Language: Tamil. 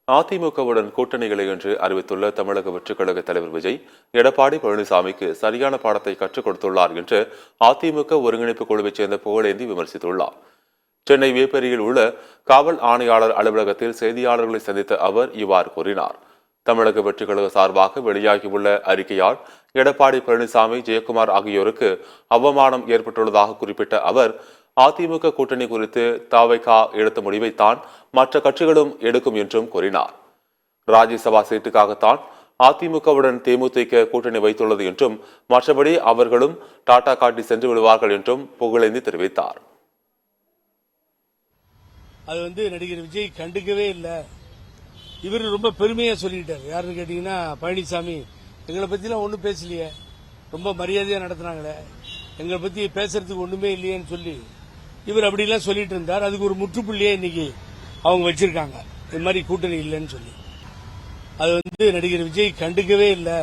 அதிமுகவுடன் கூட்டணிகளை என்று அறிவித்துள்ள தமிழக வெற்றிக் கழக தலைவர் விஜய் எடப்பாடி பழனிசாமிக்கு சரியான பாடத்தை கற்றுக் கொடுத்துள்ளார் என்று அதிமுக ஒருங்கிணைப்பு குழுவைச் சேர்ந்த புகழேந்தி விமர்சித்துள்ளார். சென்னை வேப்பேரியில் உள்ள காவல் ஆணையாளர் அலுவலகத்தில் செய்தியாளர்களை சந்தித்த அவர் இவ்வாறு கூறினார். தமிழக வெற்றிக் கழக சார்பாக வெளியாகியுள்ள அறிக்கையால் எடப்பாடி பழனிசாமி, ஜெயக்குமார் ஆகியோருக்கு அவமானம் ஏற்பட்டுள்ளதாக குறிப்பிட்ட அவர், அதிமுக கூட்டணி குறித்து தவைக எடுத்த முடிவைத்தான் மற்ற கட்சிகளும் எடுக்கும் என்றும் கூறினார். ராஜ்யசபா சீட்டுக்காகத்தான் அதிமுகவுடன் தேமுதிக கூட்டணி வைத்துள்ளது என்றும், மற்றபடி அவர்களும் டாடா காட்டி சென்று விடுவார்கள் என்றும் புகழேந்தி தெரிவித்தார். அது நடிகர் விஜய் கண்டுக்கவே இல்லை. இவர் ரொம்ப பெருமையா சொல்லிட்டார். யாருன்னு கேட்டீங்கன்னா, பழனிசாமி எங்களை பத்திலாம் ஒன்றும் பேசலையே, ரொம்ப மரியாதையா நடத்தினாங்களே, எங்களை பத்தி பேசுறதுக்கு ஒண்ணுமே இல்லையேன்னு சொல்லி இவர் அப்படிலாம் சொல்லிட்டு இருந்தார். அதுக்கு ஒரு முற்றுப்புள்ளியே இன்னைக்கு அவங்க வச்சிருக்காங்க, இது மாதிரி கூட்டணி இல்லைன்னு சொல்லி. அது நடிகர் விஜய் கண்டுக்கவே இல்லை.